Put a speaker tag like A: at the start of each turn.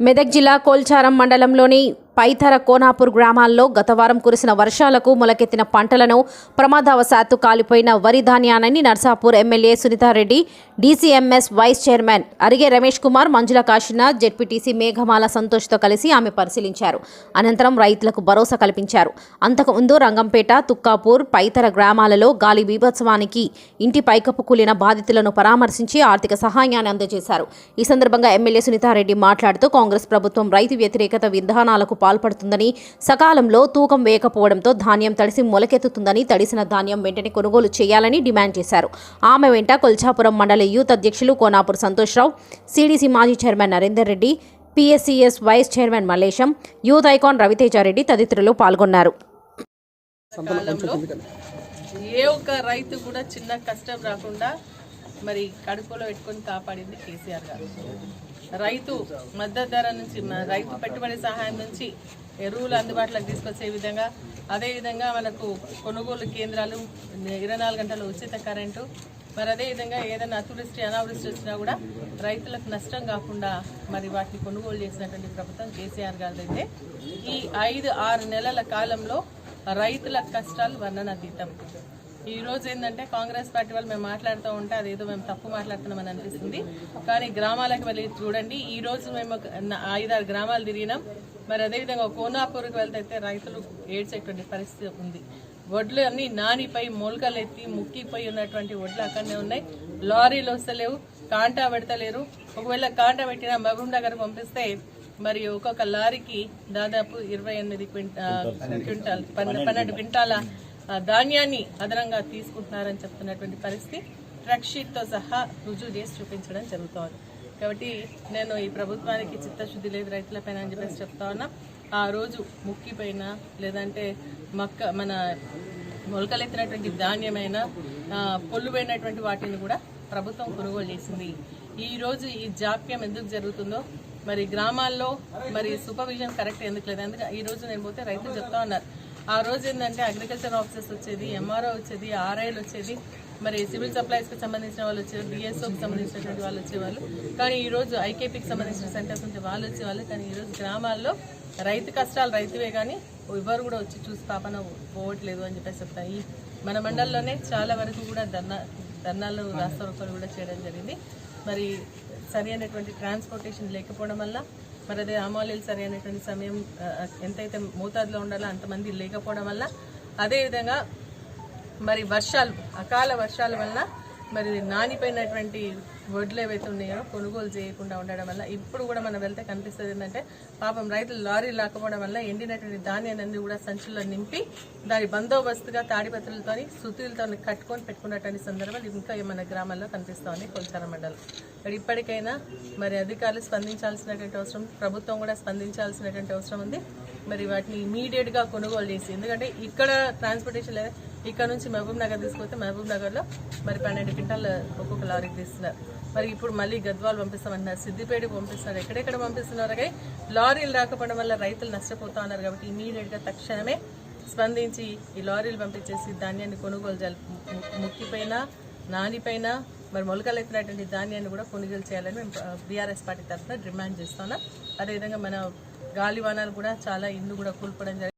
A: మెదక్ జిల్లా కోల్చారం మండలంలోని పైతర కోనాపూర్ గ్రామాల్లో గత వారం కురిసిన వర్షాలకు మొలకెత్తిన పంటలను ప్రమాదవశాత్తు కాలిపోయిన వరి ధాన్యాన్ని Narsapur MLA Sunitha Reddy, DCMS vice chairman Arige Ramesh Kumar, Manjula Kashinath, ZPTC Meghamala సంతోష్తో కలిసి ఆమె పరిశీలించారు. అనంతరం రైతులకు భరోసా కల్పించారు. అంతకుముందు రంగంపేట, తుక్కాపూర్, పైతర గ్రామాలలో గాలి బీభత్సవానికి ఇంటి పైకప్పు కూలిన బాధితులను పరామర్శించి ఆర్థిక సహాయాన్ని అందజేశారు. ఈ సందర్భంగా ఎమ్మెల్యే సునీతారెడ్డి మాట్లాడుతూ కాంగ్రెస్ ప్రభుత్వం రైతు వ్యతిరేకత విధానాలకు పాల్పడుతుందని, సకాలంలో తూకం వేయకపోవడంతో ధాన్యం తడిసి మొలకెత్తుతుందని, తడిసిన ధాన్యం వెంటనే కొనుగోలు చేయాలని డిమాండ్ చేశారు. ఆమె వెంట కొల్చాపురం మండల యూత్ అధ్యక్షులు కోనాపూర్ సంతోష్రావు, సీడీసీ మాజీ chairman Narender Reddy, PSCS vice chairman Mallesham, youth icon Raviteja Reddy తదితరులు పాల్గొన్నారు.
B: ఏ ఒక్క రైతు కూడా చిన్న కష్టం రాకుండా మరి కడుపులో పెట్టుకొని కాపాడింది కేసీఆర్ గారు. రైతు మద్దతు ధర నుంచి, రైతు పెట్టుబడి సహాయం నుంచి ఎరువులు అందుబాటులోకి తీసుకొచ్చే విధంగా, అదేవిధంగా మనకు కొనుగోలు కేంద్రాలు, 24 గంటల ఉచిత కరెంటు, మరి అదేవిధంగా ఏదైనా అతివృష్టి అనావృష్టి వచ్చినా కూడా రైతులకు నష్టం కాకుండా మరి వాటిని కొనుగోలు చేసినటువంటి ప్రభుత్వం కేసీఆర్ గారిదైతే ఈ 5-6 నెలల కాలంలో రైతుల కష్టాలు వర్ణనాతీతం. ఈ రోజు ఏంటంటే కాంగ్రెస్ పార్టీ వాళ్ళు మేము మాట్లాడుతూ ఉంటే అదేదో మేము తప్పు మాట్లాడుతున్నామని అనిపిస్తుంది. కానీ గ్రామాలకు వెళ్ళి చూడండి, ఈ రోజు మేము 5-6 గ్రామాలు తిరిగినాం. మరి అదేవిధంగా కోనాపూర్కి వెళ్తే రైతులు ఏడ్చేటువంటి పరిస్థితి ఉంది. వడ్లు అన్ని నానిపై మొలకలు ఎత్తి ముక్కిపోయి ఉన్నటువంటి వడ్లు అక్కడనే ఉన్నాయి. లారీలు వస్తలేవు, కాంటా పెడతలేరు. ఒకవేళ కాంటా పెట్టినా మహబూబ్ నగర్ పంపిస్తే మరి ఒక్కొక్క లారీకి దాదాపు 28 క్వింటాల్ 12 క్వింటాల ధాన్యాన్ని అదనంగా తీసుకుంటున్నారని చెప్తున్నటువంటి పరిస్థితి ట్రక్ షీట్తో సహా రుజువు చేసి చూపించడం జరుగుతోంది. కాబట్టి నేను ఈ ప్రభుత్వానికి చిత్తశుద్ధి లేదు రైతులపైన అని చెప్పేసి చెప్తా ఉన్నా. ఆ రోజు ముక్కిపైన లేదంటే మన మొలకలెత్తినటువంటి ధాన్యమైన పొల్లుపోయినటువంటి వాటిని కూడా ప్రభుత్వం కొనుగోలు చేసింది. ఈ రోజు ఈ జాప్యం ఎందుకు జరుగుతుందో, మరి గ్రామాల్లో మరి సూపర్విజన్ కరెక్ట్ ఎందుకు లేదు. అందుకే ఈ రోజు నేను పోతే రైతులు చెప్తా ఉన్నారు. ఆ రోజు ఏంటంటే అగ్రికల్చర్ ఆఫీసర్స్ వచ్చేది, ఎంఆర్ఓ వచ్చేది, ఆర్ఐలు వచ్చేది, మరి సివిల్ సప్లైస్కి సంబంధించిన వాళ్ళు వచ్చేది, డిఎస్ఓకి సంబంధించినటువంటి వాళ్ళు వచ్చేవాళ్ళు. కానీ ఈరోజు ఐకేపీకి సంబంధించిన సెంటర్స్ ఉంటే వాళ్ళు వచ్చేవాళ్ళు. కానీ ఈరోజు గ్రామాల్లో రైతు కష్టాలు రైతువే కానీ ఎవరు కూడా వచ్చి చూసి పాపన పోవట్లేదు అని చెప్పేసి చెప్తాయి. మన మండలంలోనే చాలా వరకు కూడా ధర్నాలు, రాస్తారోకోలు కూడా చేయడం జరిగింది. మరి సరి అయినటువంటి ట్రాన్స్పోర్టేషన్ లేకపోవడం వల్ల, మరి అదే ఆమాలీలు సరి అయినటువంటి సమయం ఎంతైతే మోతాదులో ఉండాలో అంతమంది లేకపోవడం వల్ల, అదేవిధంగా మరి వర్షాలు, అకాల వర్షాల వల్ల మరి నానిపోయినటువంటి వడ్లు ఏవైతే ఉన్నాయో కొనుగోలు చేయకుండా ఉండడం వల్ల ఇప్పుడు కూడా మనం వెళ్తే కనిపిస్తుంది ఏంటంటే పాపం రైతులు లారీ లేకపోవడం వల్ల ఎండినటువంటి ధాన్యాన్ని కూడా సంచుల్లో నింపి దాని బందోబస్తుగా తాడిపత్రులతో సుతులతో కట్టుకొని పెట్టుకున్నటువంటి సందర్భాలు ఇంకా మన గ్రామాల్లో కనిపిస్తోంది కోల్చారం మండలం. ఇప్పటికైనా మరి అధికారులు స్పందించాల్సినటువంటి అవసరం, ప్రభుత్వం కూడా స్పందించాల్సినటువంటి అవసరం ఉంది. మరి వాటిని ఇమీడియట్గా కొనుగోలు చేసి, ఎందుకంటే ఇక్కడ ట్రాన్స్పోర్టేషన్ లేదా ఇక్కడ నుంచి మహబూబ్ నగర్ తీసుకొస్తే మహబూబ్ నగర్లో మరి 12 క్వింటాలు ఒక్కొక్క లారీకి తీస్తున్నారు. మరి ఇప్పుడు మళ్ళీ గద్వాలు పంపిస్తామంటున్నారు, సిద్దిపేటకు పంపిస్తున్నారు, ఎక్కడెక్కడ పంపిస్తున్నారు. కానీ లారీలు రాకపోవడం వల్ల రైతులు నష్టపోతా ఉన్నారు. కాబట్టి ఇమీడియట్గా తక్షణమే స్పందించి ఈ లారీలు పంపించేసి ధాన్యాన్ని కొనుగోలు చేయాలి. ముక్కిపైన, నానిపైన మరి మొలకలు ఎత్తినటువంటి ధాన్యాన్ని కూడా కొనుగోలు చేయాలని మేము బీఆర్ఎస్ పార్టీ తరఫున డిమాండ్ చేస్తున్నాం. అదేవిధంగా మన గాలివానాలు కూడా చాలా ఇల్లు కూడా కూలిపోవడం జరిగింది.